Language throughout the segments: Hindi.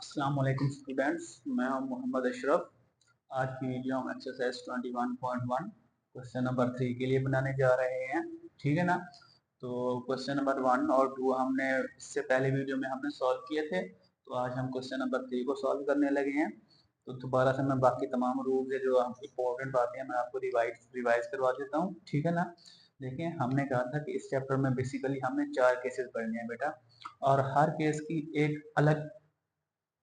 अस्सलाम वालेकुम स्टूडेंट्स, मैं हूं मोहम्मद अशरफ। आज की वीडियो हम एक्सरसाइज 21.1 क्वेश्चन नंबर 3 के लिए बनाने जा रहे हैं। ठीक है ना। तो क्वेश्चन नंबर 1 और 2 हमने इससे पहले वीडियो में हमने सॉल्व किए थे, तो आज हम क्वेश्चन नंबर 3 को सॉल्व करने लगे हैं। तो दोबारा से मैं बाकी तमाम रूल्स है जो इम्पोर्टेंट बातें हैं मैं आपको रिवाइज करवा देता हूँ। ठीक है ना। देखिए, हमने कहा था कि इस चैप्टर में बेसिकली हमने 4 केसेस पढ़ने हैं बेटा, और हर केस की एक अलग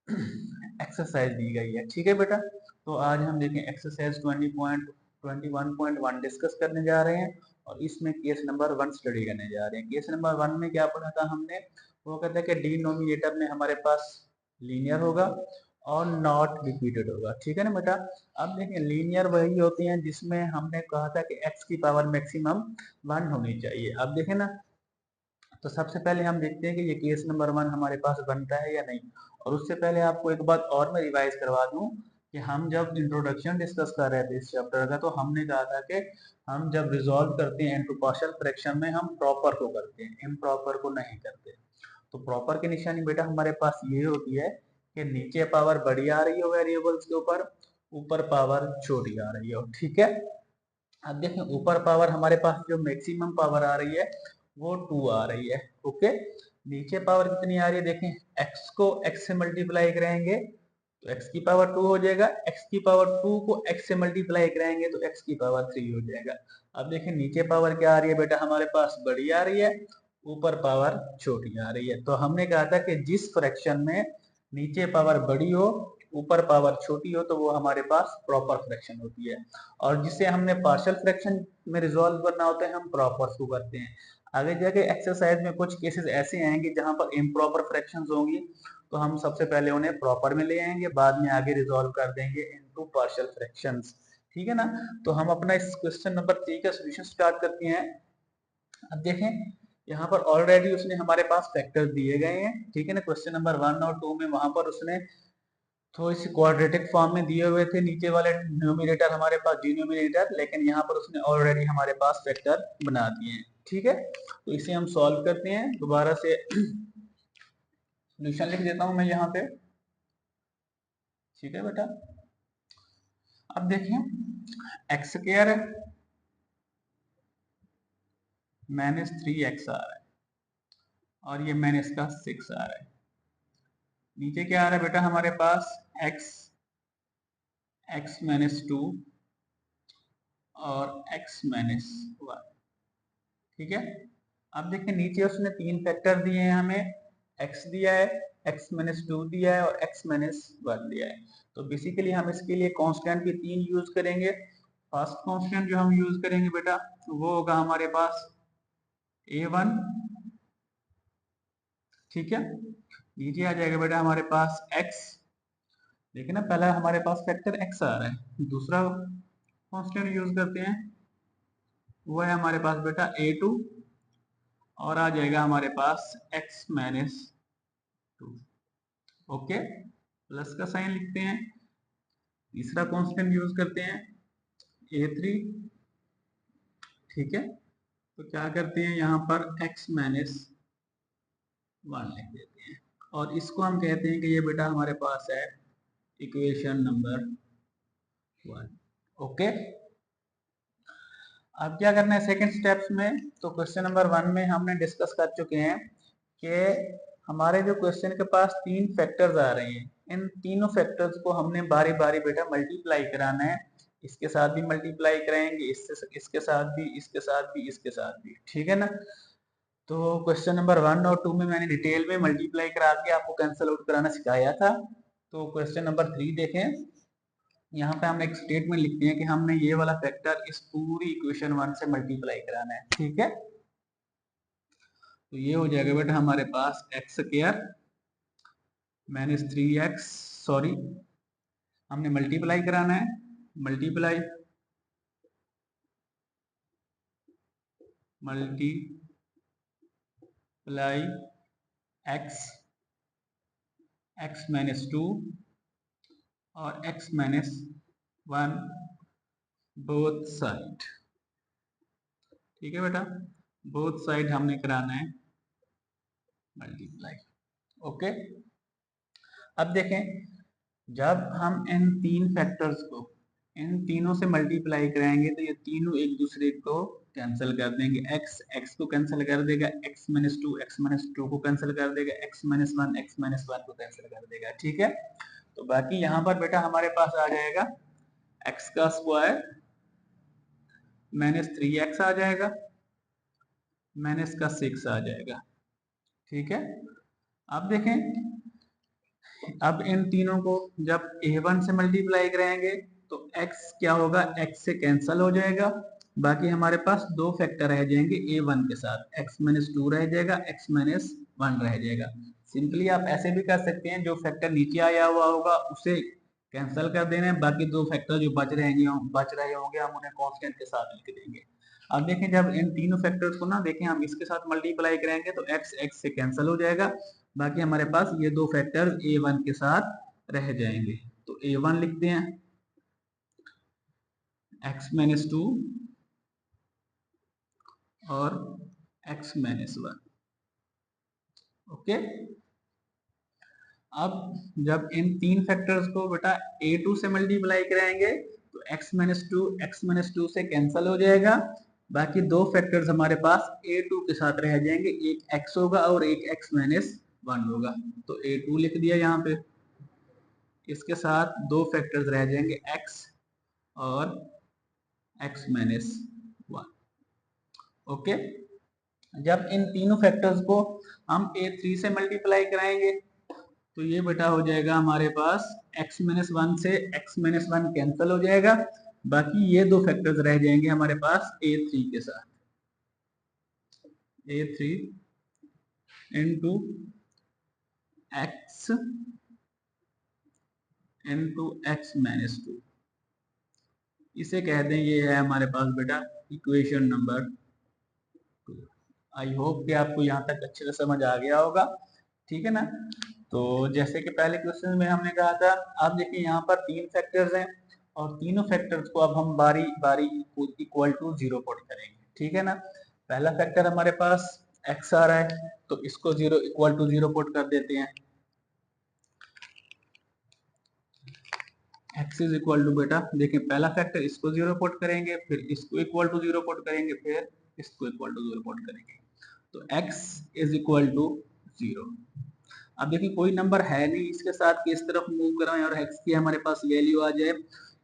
एक्सरसाइज दी गई है। ठीक है बेटा। तो आज हम देखें एक्सरसाइज 20.21.1 डिस्कस करने जा रहे हैं, और इसमें केस नंबर 1 स्टडी करने जा रहे हैं। केस नंबर 1 में क्या पढ़ा था हमने, वो कहता है कि डिनोमिनेटर में हमारे पास लीनियर होगा और नॉट रिपीटेड होगा। ठीक है ना बेटा। अब देखें, लीनियर वही होती हैं जिसमें हमने कहा था कि x की पावर मैक्सिमम 1 होनी चाहिए। अब देखें ना, तो सबसे पहले हम देखते हैं कि ये केस नंबर 1 हमारे पास बनता है या नहीं। और उससे पहले आपको एक बात और मैं रिवाइज करवा दूं कि हम जब इंट्रोडक्शन डिस्कस कर रहे थे इस चैप्टर का, तो हमने कहा था कि हम जब रिजॉल्व करते हैं इनटू पार्शियल फ्रैक्शन में हम प्रॉपर को करते हैं, इम्प्रॉपर को नहीं करते। तो प्रॉपर की निशानी बेटा हमारे पास ये होती है कि नीचे पावर बड़ी आ रही हो वेरिएबल्स के ऊपर, ऊपर पावर छोटी आ रही हो। ठीक है। अब देखें, ऊपर पावर हमारे पास जो मैक्सिमम पावर आ रही है वो 2 आ रही है। ओके। नीचे पावर कितनी आ रही है, देखें x को x से मल्टीप्लाई करेंगे तो x की पावर 2 हो जाएगा, x की पावर 2 को x से मल्टीप्लाई करेंगे तो x की पावर 3 हो जाएगा। अब देखें, नीचे पावर क्या आ रही है बेटा हमारे पास, बड़ी आ रही है, ऊपर पावर छोटी आ रही है। तो हमने कहा था कि जिस फ्रैक्शन में नीचे पावर बड़ी हो ऊपर पावर छोटी हो तो वो हमारे पास प्रॉपर फ्रैक्शन होती है। और जिसे हमने पार्शियल फ्रैक्शन में रिजॉल्व करना होता है हम प्रॉपर को करते हैं। आगे जाके एक्सरसाइज में कुछ केसेस ऐसे आएंगे जहां पर इम्प्रॉपर फ्रैक्शंस होंगी, तो हम सबसे पहले उन्हें प्रॉपर में ले आएंगे, बाद में आगे रिजॉल्व कर देंगे इनटू पार्शियल फ्रैक्शंस। ठीक है ना। तो हम अपना इस क्वेश्चन नंबर 3 का सोल्यूशन स्टार्ट करते हैं। अब देखें, यहाँ पर ऑलरेडी उसने हमारे पास फैक्टर्स दिए गए हैं। ठीक है ना। क्वेश्चन नंबर 1 और 2 में वहां पर उसने थोड़ी सी क्वाड्रेटिक फॉर्म में दिए हुए थे नीचे वाले न्यूमिनेटर हमारे पास डिनोमिनेटर, लेकिन यहाँ पर उसने ऑलरेडी हमारे पास फैक्टर बना दिए हैं। ठीक है। तो इसे हम सॉल्व करते हैं। दोबारा से सोल्यूशन लिख देता हूं मैं यहाँ पे। ठीक है बेटा। अब देखिए, एक्स स्क्वायर माइनस 3x आ रहा है और ये माइनस का 6 आ रहा है। नीचे क्या आ रहा है बेटा हमारे पास, x माइनस 2 और x माइनस 1। ठीक है। अब देखिए, नीचे उसने 3 फैक्टर दिए हैं हमें, x दिया है, x माइनस 2 दिया है और x माइनस 1 दिया है। तो बेसिकली हम इसके लिए कांस्टेंट भी 3 यूज करेंगे। फर्स्ट कांस्टेंट जो हम यूज करेंगे बेटा वो होगा हमारे पास a1। ठीक है। नीचे आ जाएगा बेटा हमारे पास x। देखिए ना, पहला हमारे पास फैक्टर x आ रहा है, दूसरा कांस्टेंट यूज करते हैं वो है हमारे पास बेटा a2, और आ जाएगा हमारे पास x माइनस 2। ओके। प्लस का साइन लिखते हैं, तीसरा कांस्टेंट यूज करते हैं a3। ठीक है। तो क्या करते हैं यहाँ पर x माइनस 1 लिख देते हैं, और इसको हम कहते हैं कि ये बेटा हमारे पास है इक्वेशन नंबर 1। ओके। अब क्या करना है सेकंड स्टेप्स में, तो क्वेश्चन नंबर 1 में हमने डिस्कस कर चुके हैं कि हमारे जो क्वेश्चन के पास 3 फैक्टर्स आ रहे हैं, इन तीनों फैक्टर्स को हमने बारी बारी बेटा मल्टीप्लाई कराना है। इसके साथ भी मल्टीप्लाई कराएंगे, इसके साथ भी, इसके साथ भी, इसके साथ भी। ठीक है ना। तो क्वेश्चन नंबर 1 और 2 में मैंने डिटेल में मल्टीप्लाई करा के आपको कैंसल आउट कराना सिखाया था। तो क्वेश्चन नंबर 3 देखें, यहाँ पे हम एक स्टेटमेंट लिखते हैं कि हमने ये वाला फैक्टर इस पूरी इक्वेशन 1 से मल्टीप्लाई कराना है। ठीक है। तो ये हो जाएगा बेटा हमारे पास x square minus 3x, sorry हमने मल्टीप्लाई कराना है, मल्टीप्लाई x, x माइनस 2 और x माइनस 1 बोथ साइड। ठीक है बेटा, बोथ साइड हमने कराना है मल्टीप्लाई। ओके। अब देखें, जब हम इन तीन फैक्टर्स को इन तीनों से मल्टीप्लाई कराएंगे तो ये तीनों एक दूसरे को कैंसिल कर देंगे। x को कैंसिल कर देगा, x माइनस टू को कैंसिल कर देगा, x माइनस वन को कैंसिल कर देगा। ठीक है, तो बाकी यहाँ पर बेटा हमारे पास आ जाएगा x का स्क्वायर माइनस 3x आ जाएगा, माइनस का 6 आ जाएगा। ठीक है, अब देखें, अब इन तीनों को जब a1 से मल्टीप्लाई कराएंगे तो x क्या होगा, x से कैंसिल हो जाएगा, बाकी हमारे पास दो फैक्टर रह जाएंगे a1 के साथ, x माइनस टू रह जाएगा, x माइनस वन रह जाएगा। सिंपली आप ऐसे भी कर सकते हैं, जो फैक्टर नीचे आया हुआ होगा उसे कैंसिल कर देना है, बाकी दो फैक्टर जो बच रहे होंगे हम उन्हें कांस्टेंट के साथ लिख देंगे। अब देखें, जब इन तीनों फैक्टर्स को ना देखें हम इसके साथ मल्टीप्लाई करेंगे तो x से कैंसिल हो जाएगा, बाकी हमारे पास ये दो फैक्टर a1 के साथ रह जाएंगे। तो a1 लिखते हैं, x माइनस टू और x माइनस वन। ओके, अब जब इन तीन फैक्टर्स को बेटा a2 से मल्टीप्लाई कराएंगे तो x माइनस टू से कैंसिल हो जाएगा, बाकी दो फैक्टर्स हमारे पास a2 के साथ रह जाएंगे, एक x होगा और एक x माइनस वन होगा। तो a2 लिख दिया यहाँ पे, इसके साथ दो फैक्टर्स रह जाएंगे x और x माइनस वन। ओके, जब इन तीनों फैक्टर्स को हम a3 से मल्टीप्लाई कराएंगे तो ये बेटा हो जाएगा हमारे पास x माइनस वन से x माइनस वन कैंसिल हो जाएगा, बाकी ये दो फैक्टर्स रह जाएंगे हमारे पास a3 के साथ, a3 into x into x minus two, इसे कहते हैं, ये है हमारे पास बेटा इक्वेशन नंबर 2। आई होप कि आपको यहाँ तक अच्छे से समझ आ गया होगा। ठीक है ना, तो जैसे कि पहले क्वेश्चन में हमने कहा था, आप देखिए यहाँ पर तीन फैक्टर्स हैं और तीनों फैक्टर्स को अब हम बारी बारी इक्वल टू जीरो पुट करेंगे। ठीक है ना, पहला फैक्टर हमारे पास x आ रहा है तो इसको zero equal to zero put कर देते हैं। x इज इक्वल टू बेटा देखिए, पहला फैक्टर इसको जीरो पुट करेंगे, फिर इसको इक्वल टू जीरो पुट करेंगे, फिर इसको इक्वल टू जीरो पुट करेंगे, तो x is equal to zero. अब देखिए कोई नंबर है नहीं इसके साथ कि इस तरफ मूव कराएं और x की हमारे पास वैल्यू आ जाए,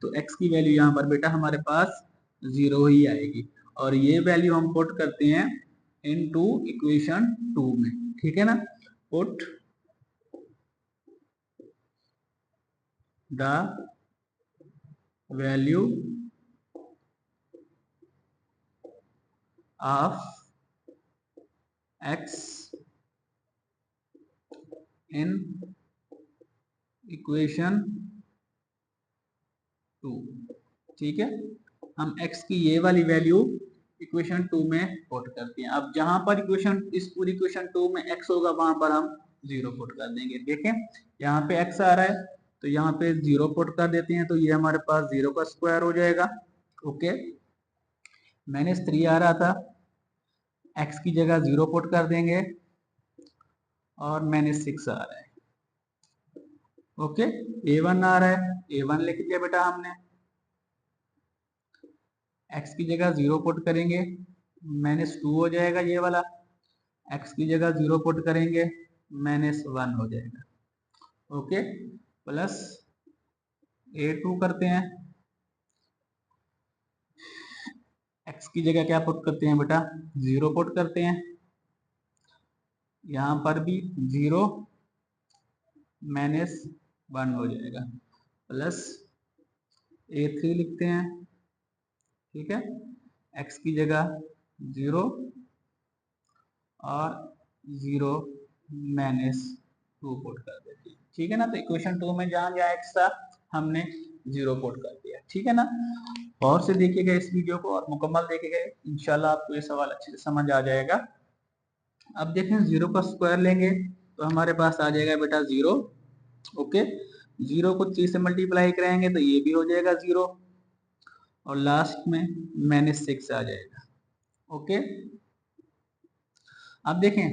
तो x की वैल्यू यहाँ पर बेटा हमारे पास जीरो ही आएगी, और ये वैल्यू हम पुट करते हैं इनटू इक्वेशन 2 में। ठीक है ना, put the value of x in equation 2। ठीक है, हम x की ये वाली वैल्यू इक्वेशन 2 में पुट करते हैं। अब जहां पर इस पूरी इक्वेशन 2 में x होगा वहां पर हम जीरो पुट कर देंगे। देखें यहाँ पे x आ रहा है तो यहाँ पे जीरो पुट कर देते हैं, तो ये हमारे पास जीरो का स्क्वायर हो जाएगा। ओके, माइनस 3 आ रहा था, x की जगह जीरो पुट कर देंगे और माइनस 6 आ रहा है। ओके, a1 आ रहा है, a1 लिख दिया बेटा हमने, x की जगह जीरो पुट करेंगे माइनस 2 हो जाएगा ये वाला, x की जगह जीरो पुट करेंगे माइनस 1 हो जाएगा। ओके, प्लस a2 करते हैं, x की जगह क्या पुट करते हैं बेटा, जीरो पुट करते हैं, यहाँ पर भी जीरो माइनस 1 हो जाएगा, प्लस a3 लिखते हैं। ठीक है, x की जगह जीरो और जीरो माइनस 2 पुट कर देते हैं। ठीक है ना, तो इक्वेशन 2 में जहां जहां x था हमने जीरो पुट कर दिया। ठीक है ना, और से देखिएगा इस वीडियो को और मुकम्मल देखिएगा, इंशाल्लाह आपको ये सवाल अच्छे से समझ आ जाएगा। अब देखें, जीरो का स्क्वायर लेंगे तो हमारे पास आ जाएगा बेटा जीरो। ओके, जीरो को 3 से मल्टीप्लाई कराएंगे तो ये भी हो जाएगा जीरो, और लास्ट में माइनस 6 आ जाएगा। ओके, अब देखें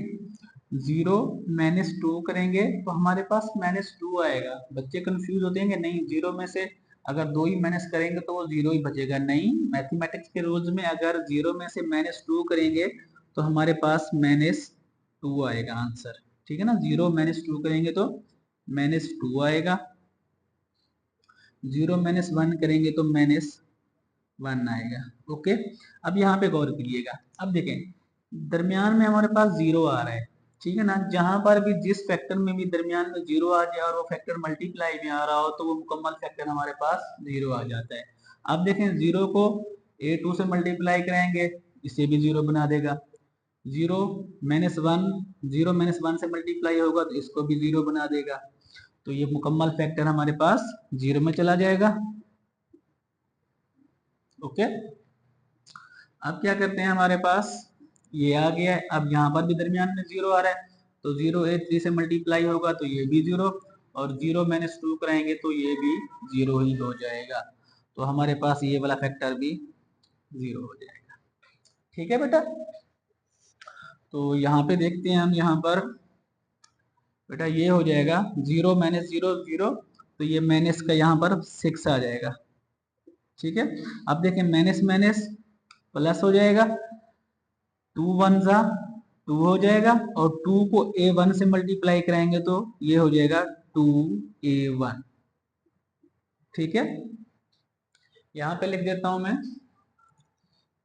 0 -2 करेंगे तो हमारे पास -2 आएगा। बच्चे कंफ्यूज होते हैं कि नहीं 0 में से अगर 2 ही माइनस करेंगे तो वो 0 ही बचेगा। नहीं, मैथमेटिक्स के रूल्स में अगर 0 में से -2 करेंगे तो हमारे पास -2 आएगा आंसर। ठीक है ना, 0 -2 करेंगे तो -2 आएगा, 0 -1 करेंगे तो -1 आएगा। ओके, अब यहाँ पे गौर करिएगा। अब देखें दरमियान में हमारे पास 0 आ रहा है, ठीक है ना। जहां पर भी जिस फैक्टर में भी दरमियान में 0 आ जाए और वो फैक्टर मल्टीप्लाई में आ रहा हो तो वो मुकम्मल फैक्टर हमारे पास 0 आ जाता है। अब देखें 0 को a2 से मल्टीप्लाई कराएंगे, इसे भी 0 बना देगा। 0 -1, 0 -1 से मल्टीप्लाई होगा तो इसको भी 0 बना देगा। तो ये मुकम्मल फैक्टर हमारे पास 0 में चला जाएगा। ओके, अब क्या करते हैं, हमारे पास ये आ गया है। अब यहाँ पर भी दरमियान में 0 आ रहा है तो 0 a3 से मल्टीप्लाई होगा तो ये भी 0, और 0 -2 कराएंगे तो ये भी 0 ही हो जाएगा। तो हमारे पास ये वाला फैक्टर भी 0 हो जाएगा। ठीक है बेटा, तो यहाँ पे देखते हैं हम, यहाँ पर बेटा ये हो जाएगा 0 -0 0, तो ये माइनस का यहाँ पर 6 आ जाएगा। ठीक है, अब देखें माइनस माइनस प्लस हो जाएगा, 2 1 जा 2 हो जाएगा, और 2 को a1 से मल्टीप्लाई कराएंगे तो ये हो जाएगा 2a1। ठीक है, यहाँ पे लिख देता हूं मैं,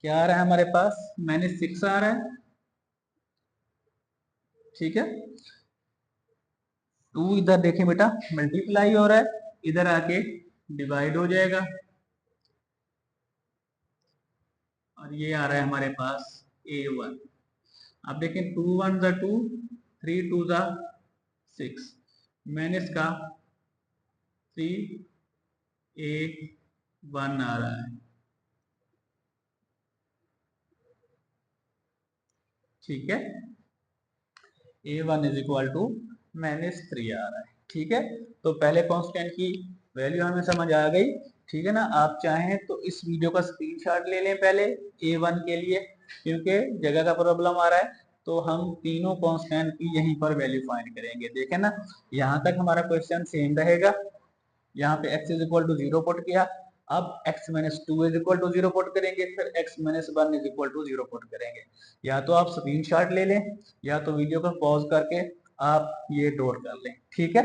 क्या आ रहा है हमारे पास, -6 आ रहा है। ठीक है, 2 इधर देखें बेटा मल्टीप्लाई हो रहा है, इधर आके डिवाइड हो जाएगा, और ये आ रहा है हमारे पास a1। अब देखें 2 1 जा 2, 3 2 जा 6, माइनस का 3a1 आ रहा है। ठीक है, a1 इज इक्वल टू -3 आ रहा है। ठीक है, तो पहले कांस्टेंट की वैल्यू हमें समझ आ गई। ठीक है ना, आप चाहें तो इस वीडियो का स्क्रीनशॉट ले लें पहले a1 के लिए, क्योंकि जगह का प्रॉब्लम आ रहा है, तो हम तीनों कांस्टेंट की यहीं पर वैल्यू फाइंड करेंगे। देखें ना, यहाँ तक हमारा क्वेश्चन सेम रहेगा। यहाँ पे x is equal to 0 put किया, अब x -2 is equal to 0 put करेंगे, फिर x -1 is equal to 0 put करेंगे। या तो आप स्क्रीनशॉट ले लें, या तो वीडियो को पॉज करके आप ये नोट कर लें। ठीक है,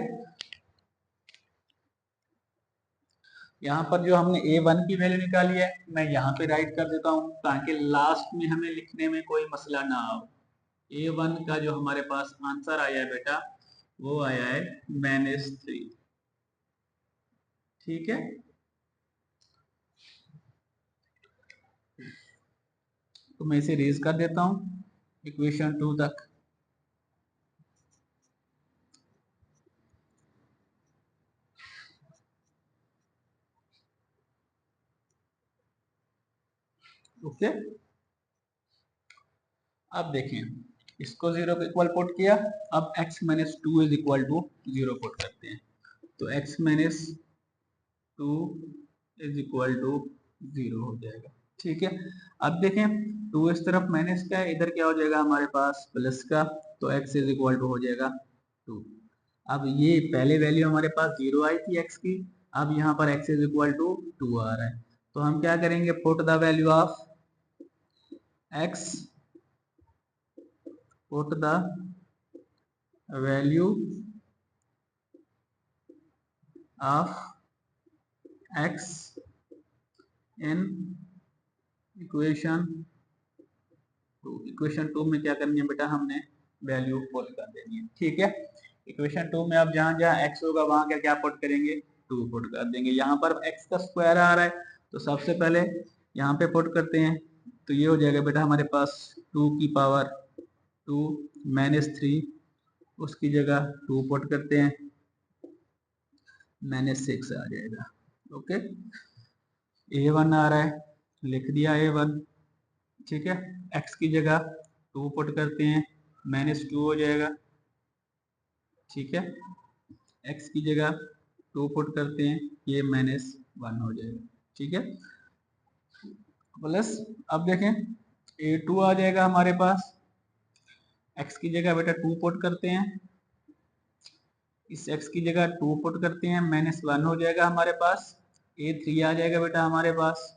यहाँ पर जो हमने a1 की वैल्यू निकाली है मैं यहाँ पे राइट कर देता हूँ, ताकि लास्ट में हमें लिखने में कोई मसला ना हो। a1 का जो हमारे पास आंसर आया है बेटा, वो आया है -3। ठीक है, तो मैं इसे रेज कर देता हूँ इक्वेशन 2 तक। ओके, अब देखें इसको 0 के इक्वल पुट किया, अब x -2 is equal to 0 put करते हैं, तो x -2 इज इक्वल टू 0 हो जाएगा। ठीक है, अब देखें 2 इस तरफ माइनस का है, इधर क्या हो जाएगा हमारे पास प्लस का, तो x इज इक्वल टू हो जाएगा 2। अब ये पहले वैल्यू हमारे पास 0 आई थी x की, अब यहाँ पर x इज इक्वल टू 2 आ रहा है, तो हम क्या करेंगे, put the value of x, put the value of x in equation 2। Equation 2 में क्या करनी है बेटा, हमने वैल्यू पुट कर देनी है। ठीक है, इक्वेशन 2 में अब जहां जहां x होगा वहां क्या क्या पुट करेंगे, 2 पुट कर देंगे। यहाँ पर x का स्क्वायर आ रहा है, तो सबसे पहले यहाँ पे पुट करते हैं, तो ये हो जाएगा बेटा हमारे पास 2 की पावर 2 -3, उसकी जगह 2 पुट करते हैं, -6 आ जाएगा। ओके, a1 आ रहा है, लिख दिया a1। ठीक है, x की जगह 2 पुट करते हैं, -2 हो जाएगा। ठीक है, x की जगह 2 पुट करते हैं, ये -1 हो जाएगा। ठीक है, प्लस अब देखें a2 आ जाएगा हमारे पास, x की जगह बेटा 2 पुट करते हैं, इस x की जगह 2 पुट करते हैं, -1 हो जाएगा हमारे पास, a3 आ जाएगा बेटा हमारे पास।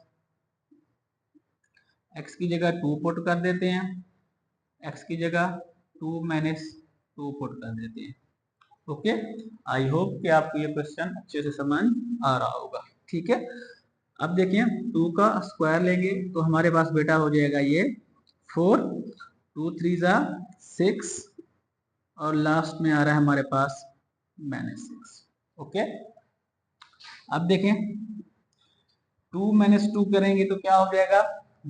x की जगह 2 पुट कर देते हैं, x की जगह 2 -2 पुट कर देते हैं। ओके, आई होप कि आपको ये क्वेश्चन अच्छे से समझ आ रहा होगा। ठीक है, अब देखिए 2 का स्क्वायर लेंगे तो हमारे पास बेटा हो जाएगा ये 4, 2 3 जा 6 और लास्ट में आ रहा है हमारे पास -6। ओके, अब देखें 2 - 2 करेंगे तो क्या हो जाएगा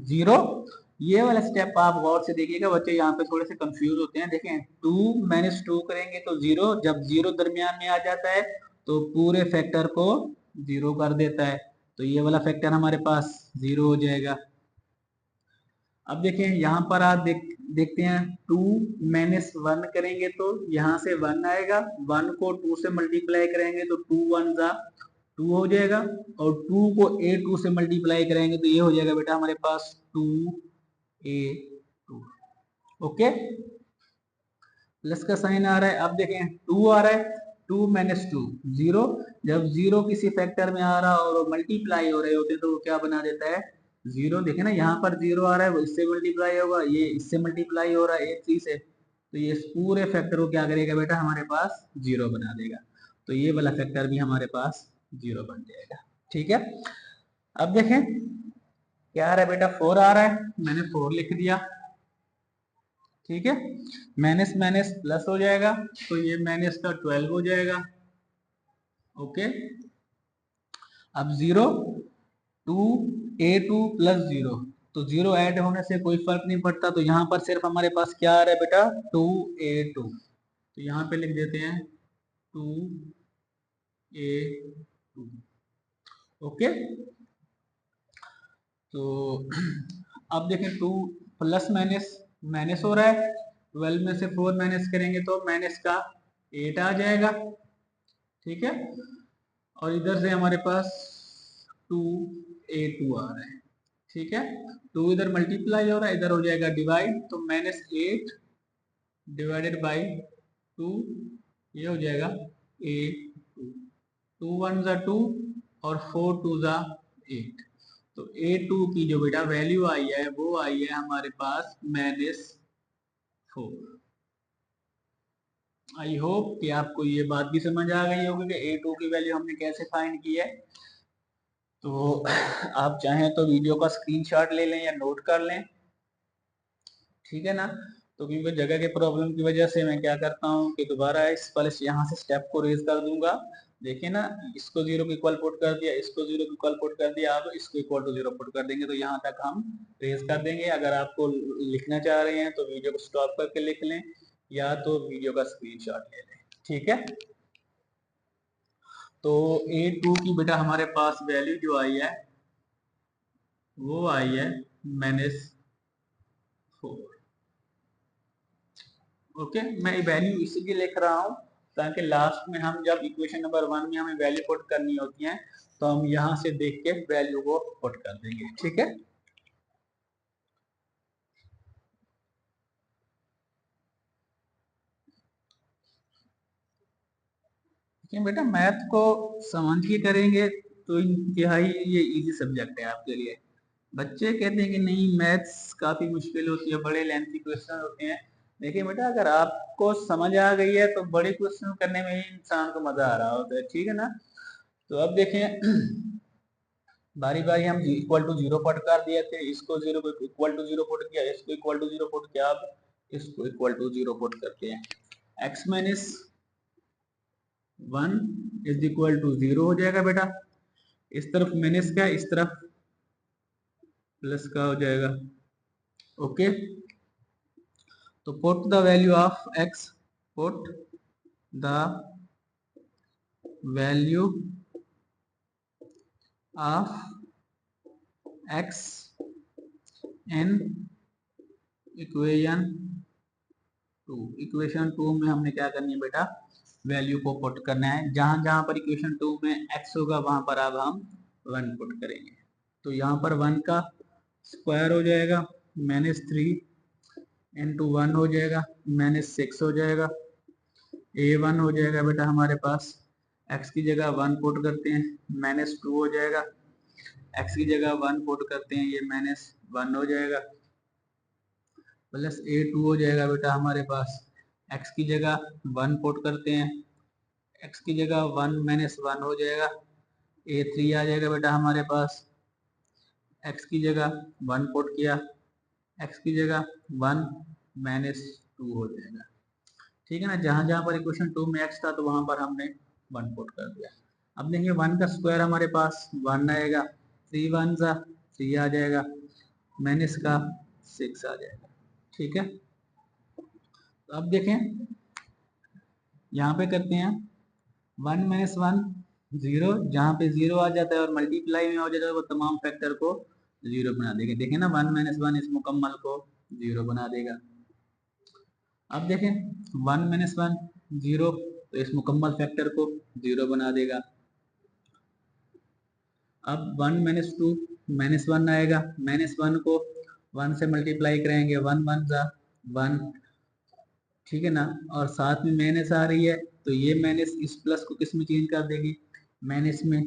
0। ये वाला स्टेप आप गौर से देखिएगा, बच्चे यहाँ पे थोड़े से कंफ्यूज होते हैं। देखें 2 - 2 करेंगे तो 0, जब 0 दरमियान में आ जाता है तो पूरे फैक्टर को 0 कर देता है, तो ये वाला फैक्टर हमारे पास 0 हो जाएगा। अब देखें यहाँ पर आप देखते हैं 2 - 1 करेंगे तो यहाँ से 1 आएगा, 1 को 2 से मल्टीप्लाई करेंगे तो 2 1 जा 2 हो जाएगा, और 2 को a2 से मल्टीप्लाई करेंगे तो ये हो जाएगा बेटा हमारे पास 2a2। ओके, प्लस का साइन आ रहा है। अब देखें 2 आ रहा है, 2 - 2 0, जब 0 किसी फैक्टर में आ रहा और मल्टीप्लाई हो रहे होते तो वो क्या बना देता है 0। देखे ना यहाँ पर 0 आ रहा है, वो इससे मल्टीप्लाई होगा, ये इससे मल्टीप्लाई हो रहा है a3 से, तो ये पूरे फैक्टर को क्या करेगा बेटा हमारे पास 0 बना देगा, तो ये वाला फैक्टर भी हमारे पास 0 बन जाएगा। ठीक है, अब देखें क्या आ रहा है बेटा 4 आ रहा है, मैंने 4 लिख दिया। ठीक है, माइनस माइनस प्लस हो जाएगा तो ये माइनस का 12 हो जाएगा। ओके, अब 0 2 a2 प्लस 0, तो 0 ऐड होने से कोई फर्क नहीं पड़ता, तो यहाँ पर सिर्फ हमारे पास क्या आ रहा है बेटा 2a2, तो यहाँ पे लिख देते हैं 2a2। ओके, तो अब देखें 2 प्लस माइनस माइनस हो रहा है, 12 में से 4 माइनस करेंगे तो माइनस का 8 आ जाएगा। ठीक है, और इधर से हमारे पास 2a2 आ रहा है। ठीक है, 2 इधर मल्टीप्लाई हो रहा है, इधर हो जाएगा डिवाइड, तो -8 डिवाइडेड बाई 2, ये हो जाएगा a2। 2 1 जा 2 और 4 2 जा 8, तो a2 की जो बेटा वैल्यू आई है वो आई है हमारे पास -4। आई होप कि आपको ये बात भी समझ आ गई होगी कि a2 की वैल्यू हमने कैसे फाइंड की है। तो आप चाहें तो वीडियो का स्क्रीनशॉट ले लें या नोट कर लें। ठीक है ना, तो क्योंकि जगह के प्रॉब्लम की वजह से मैं क्या करता हूँ कि दोबारा इस वाले यहाँ से स्टेप को रेज कर दूंगा। देखिए ना, इसको 0 के इक्वल पुट कर दिया, इसको 0 के इक्वल पुट कर दिया, अब इसको इक्वल टू 0 पुट कर देंगे, तो यहाँ तक हम रेज कर देंगे। अगर आपको लिखना चाह रहे हैं तो वीडियो को स्टॉप करके लिख लें या तो वीडियो का स्क्रीनशॉट ले लें। ठीक है, तो a2 की बेटा हमारे पास वैल्यू जो आई है वो आई है -4। ओके, मैं वैल्यू इसलिए लिख रहा हूँ ताकि लास्ट में हम जब इक्वेशन नंबर 1 में हमें वैल्यू पुट करनी होती है तो हम यहाँ से देख के वैल्यू को पुट कर देंगे। ठीक है, बेटा मैथ को समझ के करेंगे तो इंतहाई ये इजी सब्जेक्ट है आपके लिए। बच्चे कहते हैं कि नहीं मैथ्स काफी मुश्किल होती है, बड़े लेंथी क्वेश्चन होते हैं। देखिए बेटा, अगर आपको समझ आ गई है तो बड़े क्वेश्चन करने में ही इंसान को मजा आ रहा होता है। ठीक है ना, तो अब देखें बारी बारी हम इक्वल टू 0 पुट कर दिए थे, इसको 0 को इक्वल टू 0 पुट किया, इसको इक्वल टू 0 पुट किया, अब इसको इक्वल टू 0 पुट करते हैं। x minus 1 is equal to 0 हो जाएगा बेटा, इस तरफ माइनस का इस तरफ प्लस का हो जाएगा। ओके, तो put the value of x, put the value of x in equation 2। Equation 2 में हमने क्या करनी है बेटा, वैल्यू को पुट करना है। जहां जहां पर इक्वेशन 2 में x होगा वहां पर अब हम 1 पुट करेंगे, तो यहाँ पर 1 का स्क्वायर हो जाएगा -3 इंटू 1 हो जाएगा, -6 हो जाएगा, A1 हो जाएगा बेटा हमारे पास, x की जगह 1 पुट करते हैं, -2 हो जाएगा, x की जगह 1 पुट करते हैं, ये -1 हो जाएगा, प्लस A2 हो जाएगा बेटा हमारे पास, x की जगह 1 पुट करते हैं, x की जगह 1 -1 हो जाएगा, A3 आ जाएगा बेटा हमारे पास, x की जगह 1 पुट किया, x की जगह 1 -2 हो जाएगा। ठीक है ना, जहां जहां पर इक्वेशन 2 में x था तो वहां पर हमने 1 पुट कर दिया। अब देखिए 1 का स्क्वायर हमारे पास 1 आएगा, 3 1 जा 3 आ जाएगा, माइनस का 6 आ जाएगा। ठीक है, तो अब देखें यहाँ पे करते हैं 1 - 1 0, जहाँ पे 0 आ जाता है और मल्टीप्लाई में हो जाता है वो तमाम फैक्टर को 0 बना देगा। देखें ना 1 - 1 इस मुकम्मल को 0 बना देगा। अब देखें 1 - 1 0, तो इस मुकम्मल फैक्टर को 0 बना देगा। अब 1 - 2 -1 आएगा, -1 को 1 से मल्टीप्लाई करेंगे, 1 1 जा 1, ठीक है ना, और साथ में माइनस आ रही है तो ये माइनस इस प्लस को किस में चेंज कर देगी, माइनस में।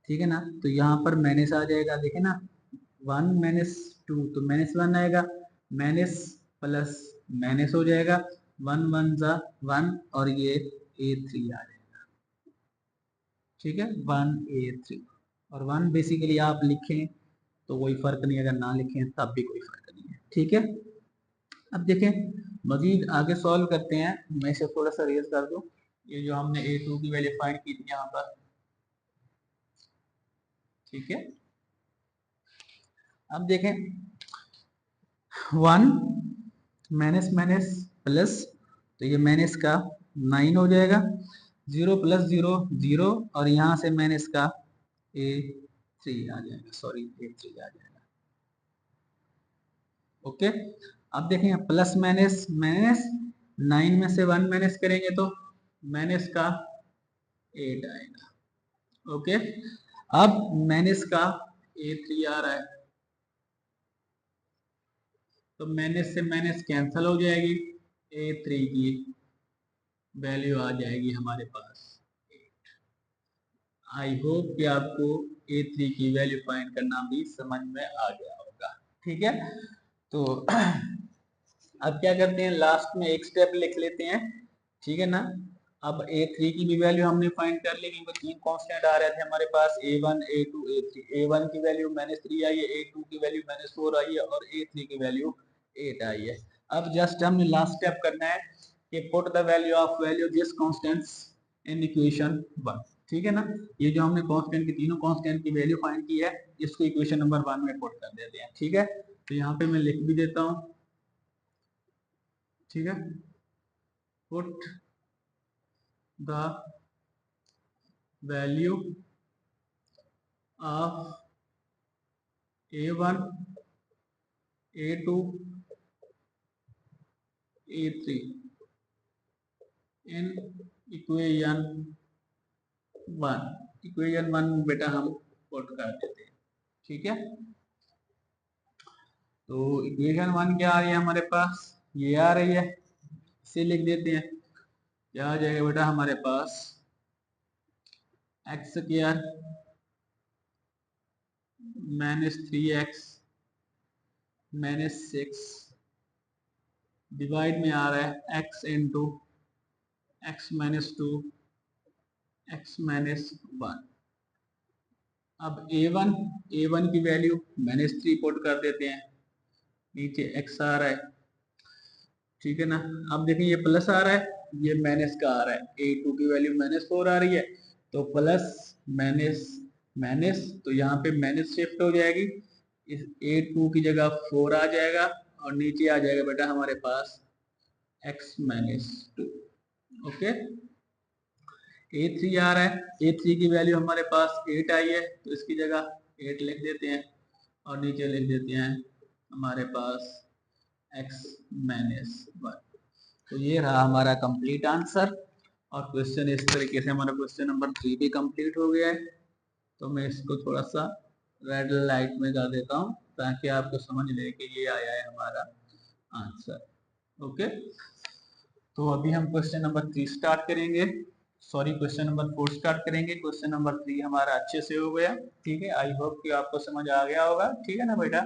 ठीक है ना, तो यहाँ पर माइनस आ जाएगा, देखे ना 1 - 2 तो -1 आएगा, माइनस प्लस माइनस हो जाएगा, 1 1 जा 1 और ये A3 आ जाएगा। ठीक है, 1 A3 और 1 बेसिकली आप लिखें तो कोई फर्क नहीं, अगर ना लिखें तब भी कोई फर्क नहीं है। ठीक है, अब देखें मजीद आगे सॉल्व करते हैं। मैं इसे थोड़ा सा रेज कर दूं, ये जो हमने A2 की वैल्यू फाइंड की थी यहाँ पर। ठीक है, अब देखें 1 माइनस माइनस प्लस, तो ये माइनस का 9 हो जाएगा, 0 + 0 0 और यहाँ से माइनस का A3 आ जाएगा, सॉरी A3 आ जाएगा। ओके, अब देखें प्लस माइनस माइनस, 9 में से 1 माइनस करेंगे तो माइनस का 8 आएगा। ओके, अब माइनस का A3 आ रहा है तो माइनस से माइनस कैंसिल हो जाएगी, A3 की वैल्यू आ जाएगी हमारे पास 8। आई होप कि आपको A3 की वैल्यू फाइंड करना भी समझ में आ गया होगा। ठीक है, तो अब क्या करते हैं, लास्ट में एक स्टेप लिख लेते हैं। ठीक है ना, अब A3 की भी वैल्यू हमने फाइंड कर ली, क्योंकि 3 कांस्टेंट आ रहे थे हमारे पास, A1 A2 A3। A1 की वैल्यू -3 आई है, A2 की वैल्यू -4 आई है और A3 की वैल्यू 8 आई है। अब जस्ट हमने लास्ट स्टेप करना है कि put the value of value this constants in equation 1। ठीक है ना, ये जो हमने कांस्टेंट की तीनों कांस्टेंट की वैल्यू फाइंड की है, इसको इक्वेशन नंबर 1 में पुट कर देते हैं। ठीक है, तो यहाँ पे मैं लिख भी देता हूँ। ठीक है, put the value of A1 A2 A3 in equation 1। Equation 1 बेटा हम पुट कर देते हैं। ठीक है, तो इक्वेशन 1 क्या आ रही है हमारे पास, ये आ रही है, इसे लिख देते हैं। क्या आ जाएगा बेटा हमारे पास, x स्क्वायर -3x -6 डिवाइड में आ रहा है x इंटू x -2 x -1। अब A1 की वैल्यू -3 पुट कर देते हैं, नीचे x आ रहा है। ठीक है ना, अब देखिए ये प्लस आ रहा है, ये माइनस का आ रहा है, A2 की वैल्यू -4 आ रही है तो प्लस माइनस माइनस, तो यहाँ पे माइनस शिफ्ट हो जाएगी, इस A2 की जगह 4 आ जाएगा और नीचे आ जाएगा बेटा हमारे पास x -2। ओके, A3 आ रहा है, A3 की वैल्यू हमारे पास 8 आई है तो इसकी जगह 8 लिख देते हैं और नीचे लिख देते हैं हमारे पास x -1। तो ये रहा हमारा कंप्लीट आंसर और क्वेश्चन इस तरीके से हमारा क्वेश्चन नंबर 3 भी कंप्लीट हो गया है। तो मैं इसको थोड़ा सा रेड लाइट में कर देता हूँ ताकि आपको समझ ले कि ये आया है हमारा आंसर। ओके, तो अभी हम क्वेश्चन नंबर 3 स्टार्ट करेंगे, सॉरी क्वेश्चन नंबर 4 स्टार्ट करेंगे। क्वेश्चन नंबर 3 हमारा अच्छे से हो गया, ठीक है। आई होप कि आपको समझ आ गया होगा, ठीक है ना बेटा।